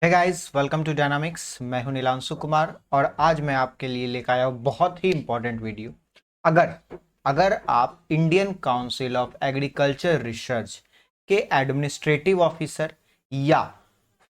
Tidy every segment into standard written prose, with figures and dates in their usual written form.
Hey guys, welcome to Dynamics. मैं हूं नीलांशु कुमार और आज मैं आपके लिए लेकर आया हूं बहुत ही इंपॉर्टेंट वीडियो। अगर अगर आप Indian council of agriculture research के एडमिनिस्ट्रेटिव ऑफिसर या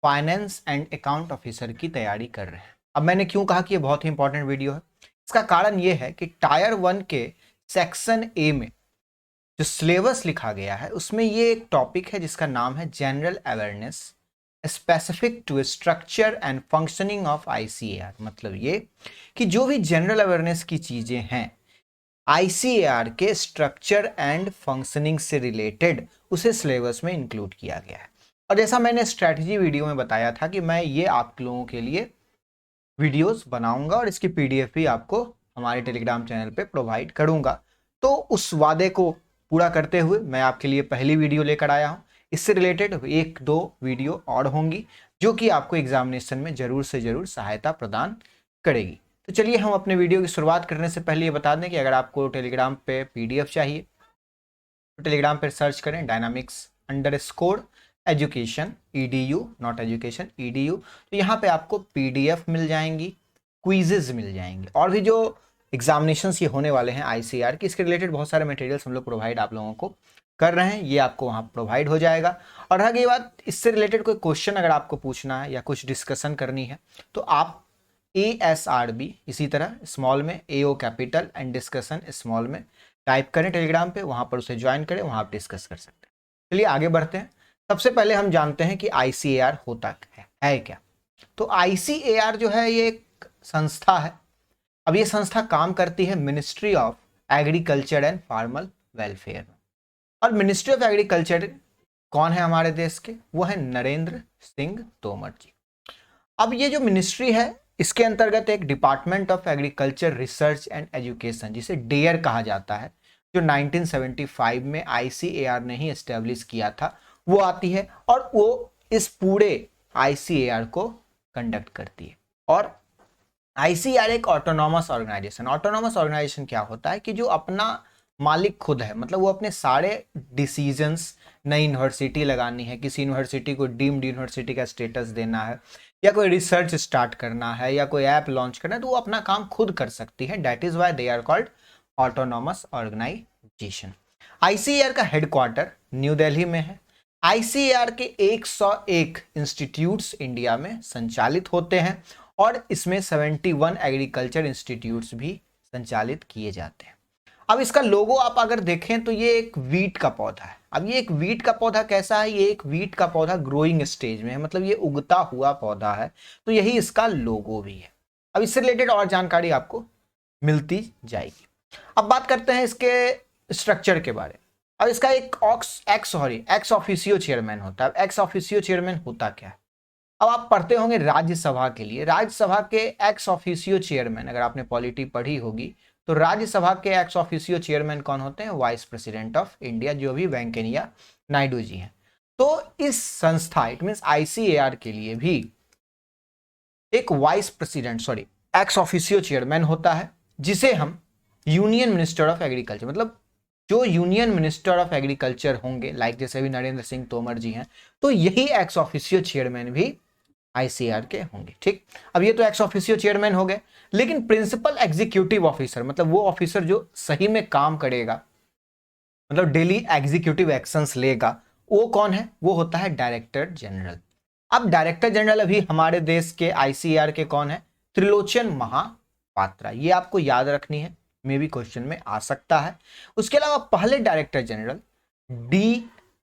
फाइनेंस एंड अकाउंट ऑफिसर की तैयारी कर रहे हैं। अब मैंने क्यों कहा कि ये बहुत ही इंपॉर्टेंट वीडियो है, इसका कारण ये है कि टायर 1 के सेक्शन ए में जो सिलेबस लिखा गया है उसमें ये एक टॉपिक है जिसका नाम है general awareness specific to structure and functioning of ICAR. मतलब ये कि जो भी जनरल अवेयरनेस की चीजें हैं आईसीएआर के स्ट्रक्चर एंड फंक्शनिंग से रिलेटेड उसे सिलेबस में इंक्लूड किया गया है। और जैसा मैंने स्ट्रैटेजी वीडियो में बताया था कि मैं ये आप लोगों के लिए वीडियोस बनाऊंगा और इसकी पीडीएफ भी आपको हमारे टेलीग्राम चैनल पे प्रोवाइड करूंगा। तो उस वादे को पूरा करते हुए मैं आपके लिए पहली वीडियो लेकर आया हूं। इससे रिलेटेड एक दो वीडियो और होंगी जो कि आपको एग्जामिनेशन में जरूर से जरूर सहायता प्रदान करेगी। तो चलिए हम अपने वीडियो की शुरुआत करने से पहले ये बता दें कि अगर आपको टेलीग्राम पे पीडीएफ चाहिए तो टेलीग्राम पर सर्च करें dynamics education EDU, not education EDU। तो यहाँ पे आपको पीडीएफ मिल जाएंगी, क्विजेज मिल जाएंगे और भी जो एग्जामिनेशंस ये होने वाले हैं आईसीआर की, इसके रिलेटेड बहुत सारे मटेरियल्स हम लोग प्रोवाइड आप लोगों को कर रहे हैं, ये आपको वहाँ प्रोवाइड हो जाएगा। और रह गई बात, इससे रिलेटेड कोई क्वेश्चन अगर आपको पूछना है या कुछ डिस्कशन करनी है तो आप ASRB इसी तरह स्मॉल में AO capital and discussion small में टाइप करें टेलीग्राम पे, वहाँ पर उसे ज्वाइन करें, वहाँ आप डिस्कस कर सकते हैं। चलिए आगे बढ़ते हैं। सबसे पहले हम जानते हैं कि आईसीएआर होता है क्या। तो आईसीएआर जो है ये एक संस्था है। अब ये संस्था काम करती है ministry of agriculture and farmer welfare. और मिनिस्ट्री ऑफ एग्रीकल्चर कौन है हमारे देश के? वो है नरेंद्र सिंह तोमर जी। अब ये जो मिनिस्ट्री है इसके अंतर्गत एक department of agriculture research and education, जिसे डेयर कहा जाता है, जो 1975 में आईसीएआर ने ही एस्टेब्लिश किया था, वो आती है और वो इस पूरे आईसीएआर को कंडक्ट करती है। और आईसीएआर एक ऑटोनॉमस ऑर्गेनाइजेशन क्या होता है कि जो अपना मालिक खुद है, मतलब वो अपने सारे डिसीजंस, नई यूनिवर्सिटी लगानी है, किसी यूनिवर्सिटी को डीम्ड यूनिवर्सिटी का स्टेटस देना है, या कोई रिसर्च स्टार्ट करना है, या कोई ऐप लॉन्च करना है, तो वो अपना काम खुद कर सकती है। That is why they are called autonomous organization. ICAR का हेडक्वार्टर न्यू दिल्ली में है। आईसीएआर के 101 इंस्टीट्यूट्स इंडिया में संचालित होते हैं और इसमें 71 एग्रीकल्चर इंस्टीट्यूट्स भी संचालित किए जाते हैं। अब इसका लोगो आप अगर देखें तो ये एक वीट का पौधा है। अब ये एक वीट का पौधा कैसा है? ये एक वीट का पौधा ग्रोइंग स्टेज में है, मतलब ये उगता हुआ पौधा है, तो यही इसका लोगो भी है। अब इससे रिलेटेड और जानकारी आपको मिलती जाएगी। अब बात करते हैं इसके स्ट्रक्चर के बारे में। अब इसका एक एक्स ऑफिसियो चेयरमैन होता है। एक्स ऑफिसियो चेयरमैन होता क्या है? अब आप पढ़ते होंगे राज्यसभा के लिए, राज्यसभा के एक्स ऑफिसियो चेयरमैन, अगर आपने पॉलिटी पढ़ी होगी तो राज्यसभा के एक्स ऑफिसियो चेयरमैन कौन होते हैं? वाइस प्रेसिडेंट ऑफ इंडिया, जो भी वेंकैया नायडू जी हैं। तो इस संस्था, इट मींस आईसीएआर के लिए भी एक एक्स ऑफिसियो चेयरमैन होता है, जिसे हम यूनियन मिनिस्टर ऑफ एग्रीकल्चर, मतलब जो यूनियन मिनिस्टर ऑफ एग्रीकल्चर होंगे, लाइक जैसे भी नरेंद्र सिंह तोमर जी हैं, तो यही एक्स ऑफिसियो चेयरमैन भी आईसीआर के होंगे। ठीक, अब ये तो एक्स ऑफिसियो चेयरमैन हो गए, लेकिन प्रिंसिपल एग्जीक्यूटिव ऑफिसर, मतलब वो ऑफिसर जो सही में काम करेगा, मतलब डेली एग्जीक्यूटिव एक्शंस लेगा, वो कौन है? वो होता है डायरेक्टर जनरल। अब डायरेक्टर जनरल अभी हमारे देश के आईसीआर के कौन है? त्रिलोचन महापात्रा। ये आपको याद रखनी है, मे भी क्वेश्चन में आ सकता है। उसके अलावा पहले डायरेक्टर जनरल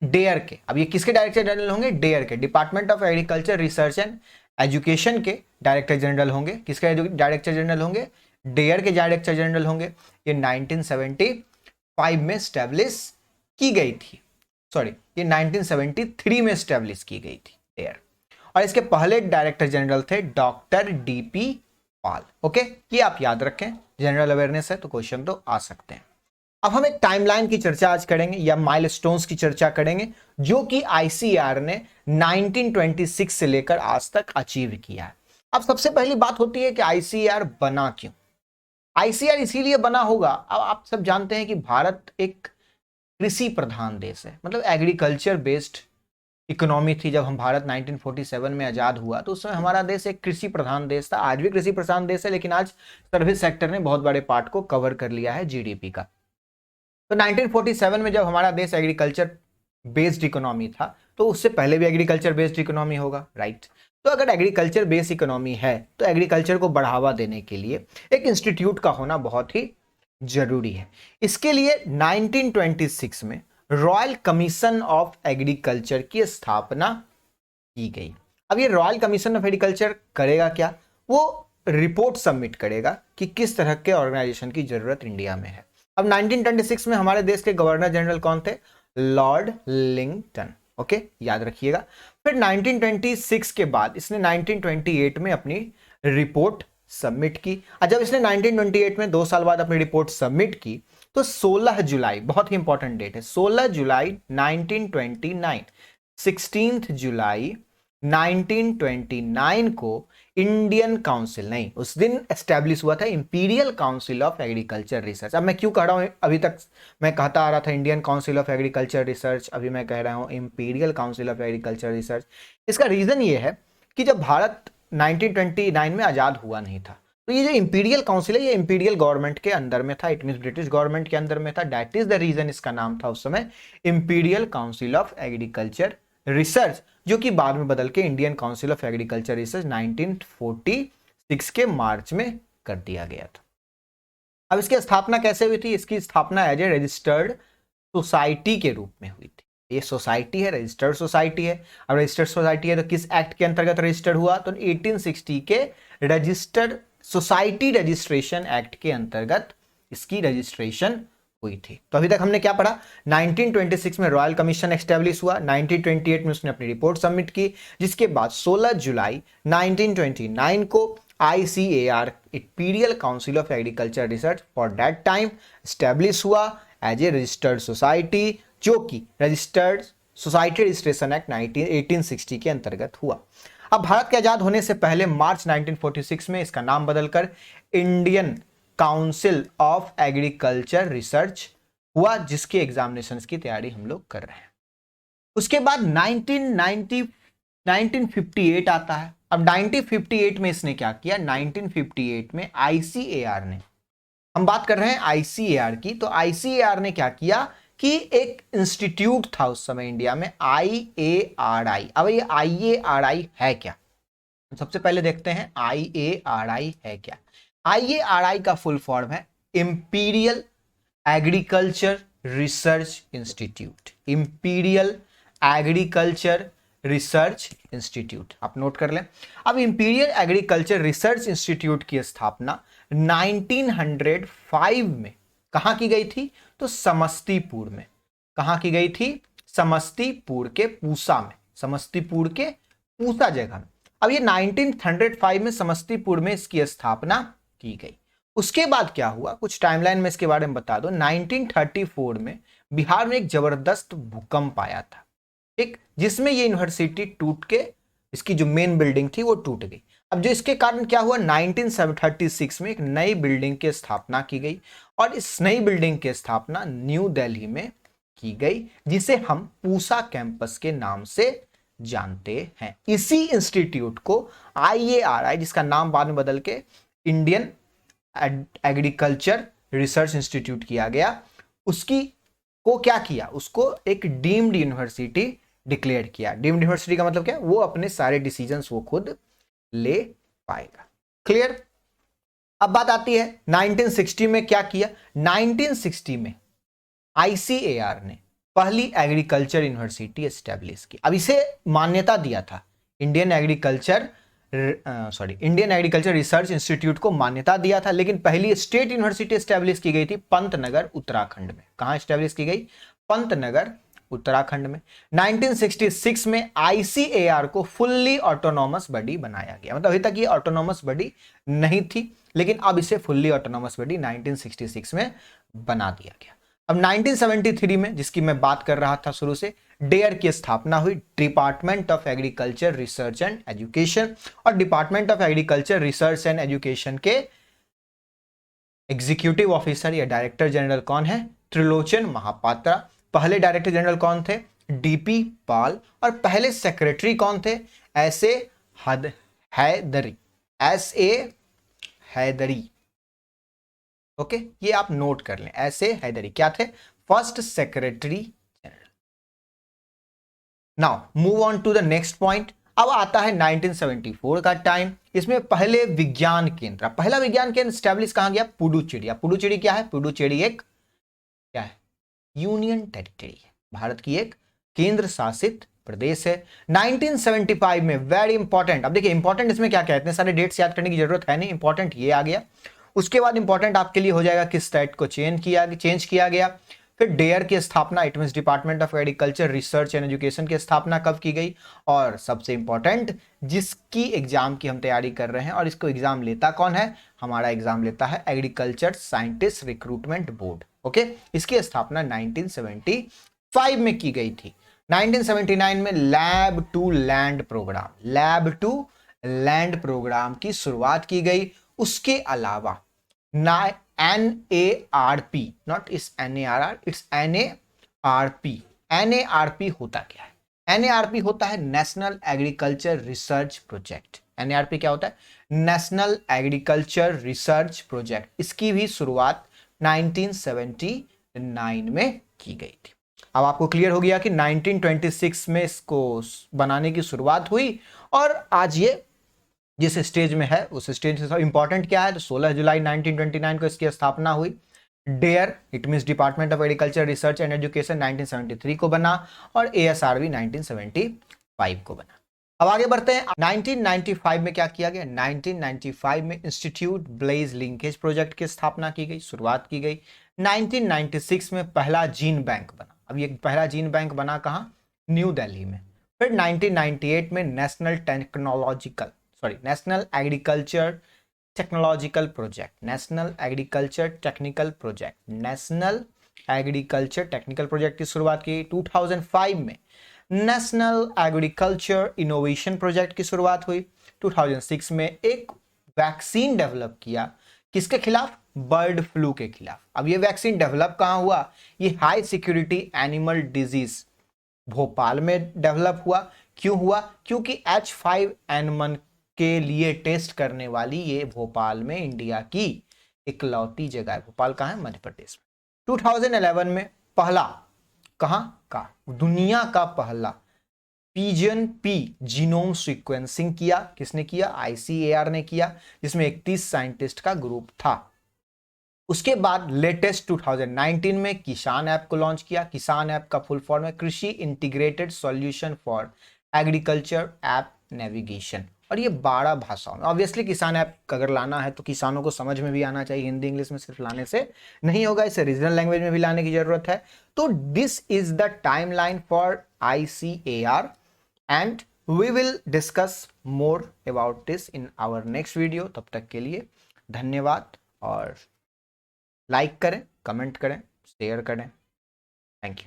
डेयर के, अब ये किसके डायरेक्टर जनरल होंगे? डेयर के, department of agriculture research and education के डायरेक्टर जनरल होंगे। किसके डायरेक्टर जनरल होंगे? डेयर के डायरेक्टर जनरल होंगे। ये 1975 में स्टैब्लिश की गई थी, ये 1973 में स्टैब्लिश की गई थी डेयर। और इसके पहले डायरेक्टर जनरल थे डॉक्टर DP पाल। ओके, ये आप याद रखें, जनरल अवेयरनेस है तो क्वेश्चन तो आ सकते हैं। अब हम एक टाइमलाइन की चर्चा आज करेंगे या माइलस्टोन्स की चर्चा करेंगे, जो कि आईसीआर ने 1926 से लेकर आज तक अचीव किया है। अब सबसे पहली बात होती है कि आईसीआर बना क्यों? आईसीआर इसीलिए बना होगा, अब आप सब जानते हैं कि भारत एक कृषि प्रधान देश है, मतलब एग्रीकल्चर बेस्ड इकोनॉमी थी जब हम भारत 1947 में आज़ाद हुआ, तो उस समय हमारा देश एक कृषि प्रधान देश था। आज भी कृषि प्रधान देश है, लेकिन आज सर्विस सेक्टर ने बहुत बड़े पार्ट को कवर कर लिया है जीडीपी का। तो 1947 में जब हमारा देश एग्रीकल्चर बेस्ड इकोनॉमी था, तो उससे पहले भी एग्रीकल्चर बेस्ड इकोनॉमी होगा, राइट। तो अगर एग्रीकल्चर बेस्ड इकोनॉमी है तो एग्रीकल्चर को बढ़ावा देने के लिए एक इंस्टीट्यूट का होना बहुत ही जरूरी है। इसके लिए 1926 में रॉयल कमीशन ऑफ एग्रीकल्चर की स्थापना की गई। अब ये रॉयल कमीशन ऑफ एग्रीकल्चर करेगा क्या? वो रिपोर्ट सबमिट करेगा कि किस तरह के ऑर्गेनाइजेशन की जरूरत इंडिया में है। अब 1926 में हमारे देश के गवर्नर जनरल कौन थे? लॉर्ड लिंगटन, ओके, याद रखिएगा। फिर 1926 के बाद इसने 1928 में अपनी रिपोर्ट सबमिट की। और जब इसने 1928 में 2 साल बाद अपनी रिपोर्ट सबमिट की, तो 16 जुलाई, बहुत ही इंपॉर्टेंट डेट है, 16 जुलाई 1929, 16 जुलाई 1929 को इंडियन काउंसिल, नहीं, उस दिन एस्टेब्लिश हुआ था imperial council of agriculture research. अब मैं क्यों कह रहा हूं, अभी तक मैं कहता आ रहा था Indian council of agriculture research, अभी मैं कह रहा हूं imperial council of agriculture research. इसका रीजन ये है कि जब भारत 1929 में आजाद हुआ नहीं था, तो ये जो इंपीरियल काउंसिल है, ये इंपीरियल गवर्नमेंट के अंदर में था, इट मीन ब्रिटिश गवर्नमेंट के अंदर में था। दैट इज द रीजन इसका नाम था उस समय imperial council of agriculture research, जो कि बाद में बदल के Indian council of agriculture research 1946 के मार्च में कर दिया गया था। अब इसकी स्थापना कैसे हुई थी? इसकी स्थापना एज ए रजिस्टर्ड सोसाइटी के रूप में हुई थी। ये सोसाइटी है, रजिस्टर्ड सोसाइटी है। अब रजिस्टर्ड सोसाइटी है तो किस एक्ट के अंतर्गत रजिस्टर्ड हुआ? तो 1860 के रजिस्टर्ड सोसाइटी रजिस्ट्रेशन एक्ट के अंतर्गत इसकी रजिस्ट्रेशन हुई थी। तो अभी तक हमने क्या पढ़ा? 1926 में रॉयल कमीशन एस्टेब्लिश हुआ, 1928 में उसने अपनी रिपोर्ट सबमिट की, जिसके बाद 16 जुलाई 1929 को ICAR, imperial council of agriculture research, for that time establish हुआ एज ए रजिस्टर्ड सोसाइटी, जो कि रजिस्टर्ड सोसाइटी रजिस्ट्रेशन एक्ट 1860 के अंतर्गत हुआ। अब भारत के आजाद होने से पहले मार्च 1946 में इसका नाम बदलकर Indian council of agriculture research हुआ, जिसके एग्जामिनेशंस की तैयारी हम लोग कर रहे हैं। उसके बाद 1958 आता है। अब 1958 में इसने क्या किया? 1958 में ICAR ने, हम बात कर रहे हैं ICAR की, तो ICAR ने क्या किया कि एक इंस्टीट्यूट था उस समय इंडिया में, IARI। अब ये IARI है क्या? सबसे पहले देखते हैं IARI है क्या। IARI का फुल फॉर्म है imperial agriculture research institute. Imperial agriculture research institute, आप नोट कर लें। अब इंपीरियल एग्रीकल्चर रिसर्च इंस्टीट्यूट की स्थापना 1905 में कहां की गई थी? तो समस्तीपुर में। कहां की गई थी? समस्तीपुर के पूसा में, समस्तीपुर के पूसा जगह में। अब ये 1905 में समस्तीपुर में इसकी स्थापना की गई। उसके बाद क्या हुआ, कुछ टाइमलाइन में इसके बारे में बता दो। 1934 में बिहार में एक जबरदस्त भूकंप आया था, ठीक, जिसमें ये यूनिवर्सिटी टूट के, इसकी जो मेन बिल्डिंग थी वो टूट गई। अब जो इसके कारण क्या हुआ, 1936 में एक नई बिल्डिंग की स्थापना की गई, और इस नई बिल्डिंग की स्थापना न्यू दिल्ली में की गई, जिसे हम पूसा कैंपस के नाम से जानते हैं। इसी इंस्टीट्यूट को IARI, जिसका नाम बाद में बदल के इंडियन एग्रीकल्चर रिसर्च इंस्टीट्यूट किया गया, उसकी को क्या किया? उसको एक डीम्ड यूनिवर्सिटी डिक्लेयर किया। डीम्ड यूनिवर्सिटी का मतलब क्या? वो अपने सारे डिसीजंस वो खुद ले पाएगा। क्लियर? अब बात आती है 1960 में क्या किया। 1960 में ICAR ने पहली एग्रीकल्चर यूनिवर्सिटी एस्टेब्लिश की। अब इसे मान्यता दिया था, इंडियन एग्रीकल्चर रिसर्च इंस्टीट्यूट को मान्यता दिया था, लेकिन पहली स्टेट यूनिवर्सिटी एस्टेब्लिश की गई थी पंतनगर, उत्तराखंड में। कहां एस्टेब्लिश की गई? पंतनगर, उत्तराखंड में। 1966 में ICAR को फुल्ली ऑटोनॉमस बॉडी बनाया गया। मतलब अभी तक ये ऑटोनॉमस बॉडी नहीं थी, लेकिन अब इसे फुल्ली ऑटोनॉमस बॉडी 1966 में बना दिया गया। अब 1973 में, जिसकी मैं बात कर रहा था शुरू से, डेयर की स्थापना हुई, department of agriculture research and education. और department of agriculture research and education के एग्जीक्यूटिव ऑफिसर या डायरेक्टर जनरल कौन है? त्रिलोचन महापात्रा। पहले डायरेक्टर जनरल कौन थे? डीपी पाल, और पहले सेक्रेटरी कौन थे? S A. Hydari, S A. Hydari. Okay, ये आप नोट कर लें, एस.ए. हैदरी क्या थे? First secretary general. Now move on to the next point. अब आता है 1974 का टाइम। इसमें पहले विज्ञान केंद्र, पहला विज्ञान केंद्र स्टैब्लिश कहां गया? पुडुचेरी। पुडुचेरी क्या है? पुडुचेरी एक क्या है? यूनियन टेरिटरी है, भारत की एक केंद्र शासित प्रदेश है। 1975 में वेरी इंपॉर्टेंट, अब देखिए इंपॉर्टेंट इसमें क्या कहते हैं, सारे डेट्स याद करने की जरूरत है नहीं, इंपॉर्टेंट ये आ गया। उसके बाद इंपॉर्टेंट आपके लिए हो जाएगा किस स्टेट को चेंज किया गया। फिर डेयर की स्थापना, it means department of agriculture research and education की स्थापना कब की गई? और सबसे इंपॉर्टेंट, जिसकी एग्जाम की हम तैयारी कर रहे हैं और इसको एग्जाम लेता कौन है? हमारा एग्जाम लेता है agriculture scientist recruitment board. Okay, इसकी स्थापना 1975 में की गई थी। 1979 में लैब टू लैंड प्रोग्राम की शुरुआत की गई। उसके अलावा NARP, नॉट इस NARR, इट्स NARP। NARP होता क्या है? NARP होता है national agriculture research project. NARP क्या होता है? National agriculture research project. इसकी भी शुरुआत 1979 में की गई थी। अब आपको क्लियर हो गया कि 1926 में इसको बनाने की शुरुआत हुई और आज ये जिस स्टेज में है उस स्टेज से इंपॉर्टेंट क्या है? तो 16 जुलाई 1929 को इसकी स्थापना हुई। DARE, it means department of agriculture research and education, 1973 को बना और ASRB 1975 को बना। अब आगे बढ़ते हैं। 1995 में क्या किया गया? 1995 में इंस्टीट्यूट ब्लेज लिंकेज प्रोजेक्ट की स्थापना की गई, शुरुआत की गई। 1996 में पहला जीन बैंक बना। अब ये पहला जीन बैंक बना कहां? न्यू दिल्ली में। फिर 1998 में नेशनल एग्रीकल्चर टेक्निकल प्रोजेक्ट की शुरुआत की। 2005 में नेशनल एग्रीकल्चर इनोवेशन प्रोजेक्ट की शुरुआत हुई। 2006 में एक वैक्सीन डेवलप किया, किसके खिलाफ? बर्ड फ्लू के खिलाफ। अब ये वैक्सीन डेवलप कहां हुआ? ये high security animal disease Bhopal में डेवलप हुआ। क्यों हुआ? क्योंकि H5N1 के लिए टेस्ट करने वाली ये भोपाल में इंडिया की इकलौती जगह है। भोपाल कहां है? मध्य प्रदेश में। 2011 में पहला, कहां का? दुनिया का पहला पिजन पी जीनोम सीक्वेंसिंग किया। किसने किया? ICAR ने किया, जिसमें 31 साइंटिस्ट का ग्रुप था। उसके बाद लेटेस्ट 2019 में किसान ऐप को लॉन्च किया। किसान ऐप का फुल फॉर्म है कृषि integrated solution for agriculture app navigation, और ये 12 भाषाओं में। ऑब्वियसली किसान ऐप अगर लाना है तो किसानों को समझ में भी आना चाहिए, हिंदी इंग्लिश में सिर्फ लाने से नहीं होगा, इसे रीजनल लैंग्वेज में भी लाने की जरूरत है। तो this is the timeline for ICAR and we will discuss more about this in our next video. तब तक के लिए धन्यवाद, और लाइक करें, कमेंट करें, शेयर करें। Thank you.